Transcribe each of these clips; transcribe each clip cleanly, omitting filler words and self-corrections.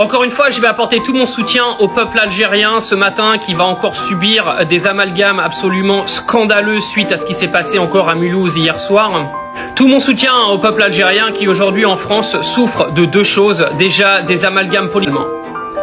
Encore une fois, je vais apporter tout mon soutien au peuple algérien ce matin qui va encore subir des amalgames absolument scandaleux suite à ce qui s'est passé encore à Mulhouse hier soir. Tout mon soutien au peuple algérien qui aujourd'hui en France souffre de deux choses. Déjà, des amalgames politiques.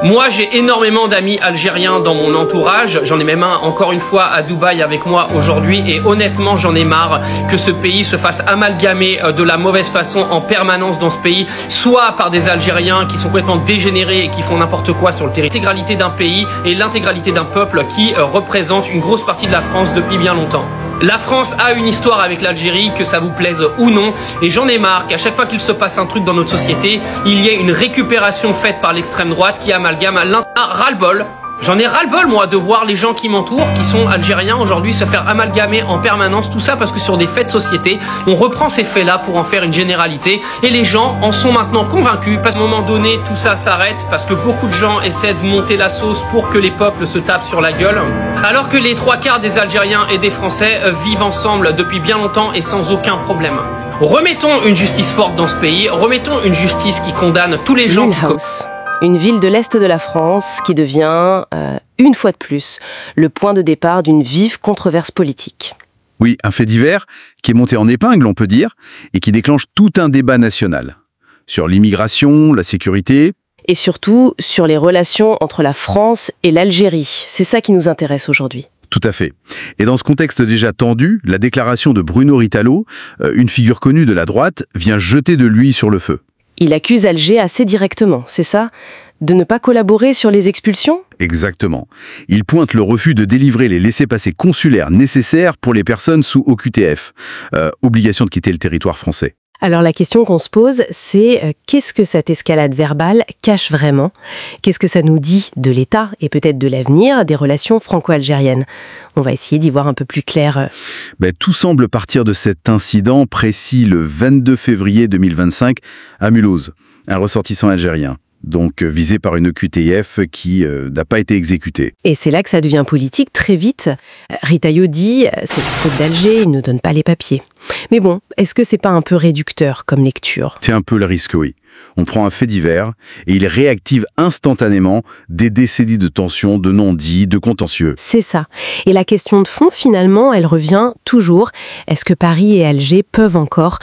Moi, j'ai énormément d'amis algériens dans mon entourage. J'en ai même un, encore une fois, à Dubaï avec moi aujourd'hui. Et honnêtement, j'en ai marre que ce pays se fasse amalgamer de la mauvaise façon en permanence dans ce pays, soit par des Algériens qui sont complètement dégénérés et qui font n'importe quoi sur le territoire. L'intégralité d'un pays et l'intégralité d'un peuple qui représente une grosse partie de la France depuis bien longtemps. La France a une histoire avec l'Algérie, que ça vous plaise ou non, et j'en ai marre qu'à chaque fois qu'il se passe un truc dans notre société, il y ait une récupération faite par l'extrême droite qui amalgame à ras-le-bol. J'en ai ras-le-bol, moi, de voir les gens qui m'entourent, qui sont algériens aujourd'hui, se faire amalgamer en permanence, tout ça parce que sur des faits de société, on reprend ces faits-là pour en faire une généralité, et les gens en sont maintenant convaincus, parce qu'à un moment donné, tout ça s'arrête, parce que beaucoup de gens essaient de monter la sauce pour que les peuples se tapent sur la gueule, alors que les 3/4 des Algériens et des Français vivent ensemble depuis bien longtemps et sans aucun problème. Remettons une justice forte dans ce pays, remettons une justice qui condamne tous les gens Une ville de l'Est de la France qui devient, une fois de plus, le point de départ d'une vive controverse politique. Oui, un fait divers qui est monté en épingle, on peut dire, et qui déclenche tout un débat national. Sur l'immigration, la sécurité... Et surtout, sur les relations entre la France et l'Algérie. C'est ça qui nous intéresse aujourd'hui. Tout à fait. Et dans ce contexte déjà tendu, la déclaration de Bruno Ritaalo, une figure connue de la droite, vient jeter de l'huile sur le feu. Il accuse Alger assez directement, c'est ça? De ne pas collaborer sur les expulsions? Exactement. Il pointe le refus de délivrer les laissez-passer consulaires nécessaires pour les personnes sous OQTF, obligation de quitter le territoire français. Alors la question qu'on se pose, c'est qu'est-ce que cette escalade verbale cache vraiment? Qu'est-ce que ça nous dit de l'État et peut-être de l'avenir des relations franco-algériennes? On va essayer d'y voir un peu plus clair. Tout semble partir de cet incident précis le 22 février 2025 à Mulhouse, un ressortissant algérien. Donc visé par une OQTF qui n'a pas été exécutée. Et c'est là que ça devient politique très vite. Ritaalo dit « c'est la faute d'Alger, il ne nous donne pas les papiers ». Mais bon, est-ce que c'est pas un peu réducteur comme lecture? C'est un peu le risque, oui. On prend un fait divers et il réactive instantanément des décennies de tensions, de non-dits, de contentieux. C'est ça. Et la question de fond, finalement, elle revient toujours. Est-ce que Paris et Alger peuvent encore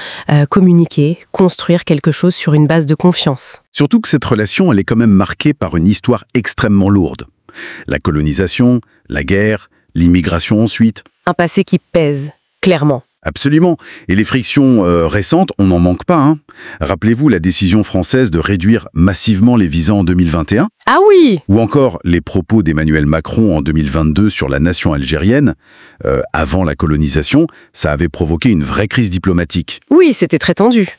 communiquer, construire quelque chose sur une base de confiance? Surtout que cette relation, elle est quand même marquée par une histoire extrêmement lourde. La colonisation, la guerre, l'immigration ensuite. Un passé qui pèse, clairement. Absolument. Et les frictions récentes, on n'en manque pas. Hein. Rappelez-vous la décision française de réduire massivement les visas en 2021. Ah oui! Ou encore les propos d'Emmanuel Macron en 2022 sur la nation algérienne. Avant la colonisation, ça avait provoqué une vraie crise diplomatique. Oui, c'était très tendu.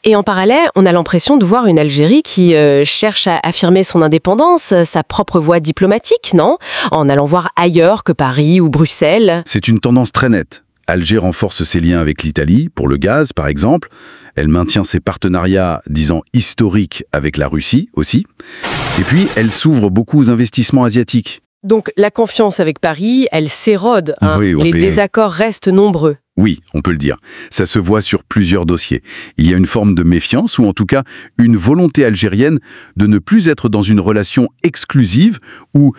Et en parallèle, on a l'impression de voir une Algérie qui cherche à affirmer son indépendance, sa propre voie diplomatique, non? En allant voir ailleurs que Paris ou Bruxelles. C'est une tendance très nette. Alger renforce ses liens avec l'Italie, pour le gaz par exemple. Elle maintient ses partenariats, disons, historiques avec la Russie aussi. Et puis, elle s'ouvre beaucoup aux investissements asiatiques. Donc la confiance avec Paris, elle s'érode. Hein. Oui, les désaccords restent nombreux. Oui, on peut le dire. Ça se voit sur plusieurs dossiers. Il y a une forme de méfiance, ou en tout cas une volonté algérienne de ne plus être dans une relation exclusive ou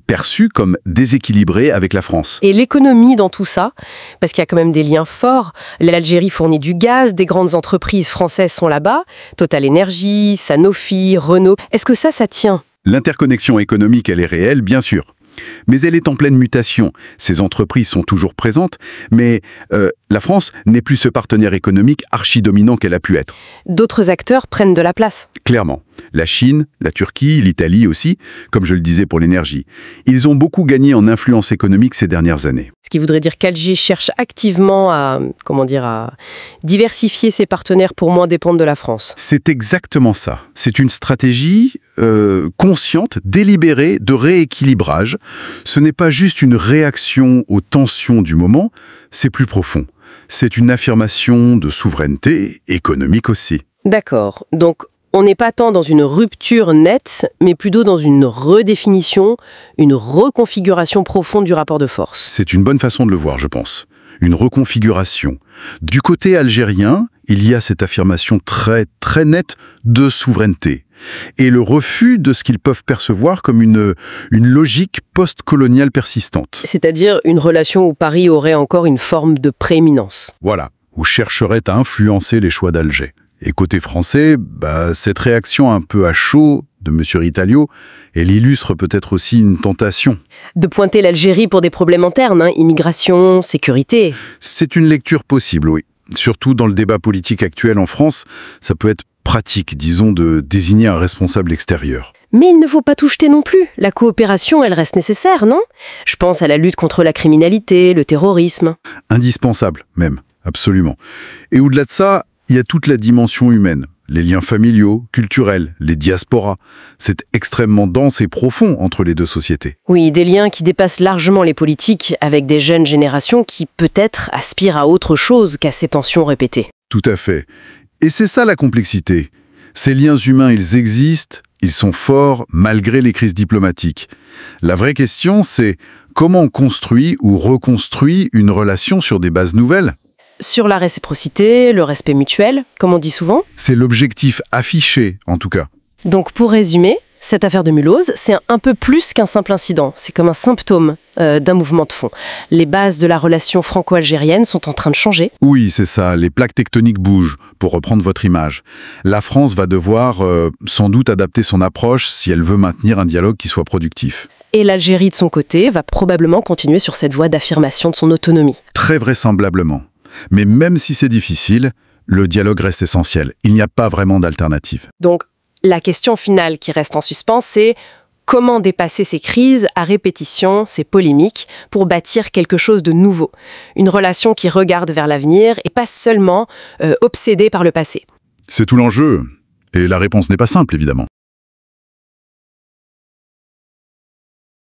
perçue comme déséquilibrée avec la France. Et l'économie dans tout ça, parce qu'il y a quand même des liens forts. L'Algérie fournit du gaz, des grandes entreprises françaises sont là-bas, Total Energy, Sanofi, Renault. Est-ce que ça tient? L'interconnexion économique, elle est réelle, bien sûr. Mais elle est en pleine mutation. Ces entreprises sont toujours présentes, mais la France n'est plus ce partenaire économique archi-dominant qu'elle a pu être. D'autres acteurs prennent de la place. Clairement. La Chine, la Turquie, l'Italie aussi, comme je le disais pour l'énergie. Ils ont beaucoup gagné en influence économique ces dernières années. Ce qui voudrait dire qu'Alger cherche activement à diversifier ses partenaires pour moins dépendre de la France. C'est exactement ça. C'est une stratégie consciente, délibérée de rééquilibrage. Ce n'est pas juste une réaction aux tensions du moment, c'est plus profond. C'est une affirmation de souveraineté économique aussi. D'accord. Donc, on n'est pas tant dans une rupture nette, mais plutôt dans une redéfinition, une reconfiguration profonde du rapport de force. C'est une bonne façon de le voir, je pense. Une reconfiguration. Du côté algérien, il y a cette affirmation très, très nette de souveraineté. et le refus de ce qu'ils peuvent percevoir comme une logique post-coloniale persistante. C'est-à-dire une relation où Paris aurait encore une forme de prééminence. Voilà, ou chercherait à influencer les choix d'Alger. Et côté français, cette réaction un peu à chaud de M. Ritaglio, elle illustre peut-être aussi une tentation. De pointer l'Algérie pour des problèmes internes, immigration, sécurité. C'est une lecture possible, oui. Surtout dans le débat politique actuel en France, ça peut être pratique, disons, de désigner un responsable extérieur. Mais il ne faut pas tout jeter non plus. La coopération, elle reste nécessaire, non? Je pense à la lutte contre la criminalité, le terrorisme. Indispensable, même, absolument. Et au-delà de ça, il y a toute la dimension humaine, les liens familiaux, culturels, les diasporas. C'est extrêmement dense et profond entre les deux sociétés. Oui, des liens qui dépassent largement les politiques, avec des jeunes générations qui, peut-être, aspirent à autre chose qu'à ces tensions répétées. Tout à fait. Et c'est ça la complexité. Ces liens humains, ils existent, ils sont forts malgré les crises diplomatiques. La vraie question, c'est comment on construit ou reconstruit une relation sur des bases nouvelles ? Sur la réciprocité, le respect mutuel, comme on dit souvent. C'est l'objectif affiché, en tout cas. Donc pour résumer, cette affaire de Mulhouse, c'est un peu plus qu'un simple incident. C'est comme un symptôme d'un mouvement de fond. Les bases de la relation franco-algérienne sont en train de changer. Oui, c'est ça, les plaques tectoniques bougent, pour reprendre votre image. La France va devoir sans doute adapter son approche si elle veut maintenir un dialogue qui soit productif. Et l'Algérie, de son côté, va probablement continuer sur cette voie d'affirmation de son autonomie. Très vraisemblablement. Mais même si c'est difficile, le dialogue reste essentiel. Il n'y a pas vraiment d'alternative. Donc, la question finale qui reste en suspens, c'est comment dépasser ces crises à répétition, ces polémiques, pour bâtir quelque chose de nouveau. Une relation qui regarde vers l'avenir et pas seulement obsédée par le passé. C'est tout l'enjeu. Et la réponse n'est pas simple, évidemment.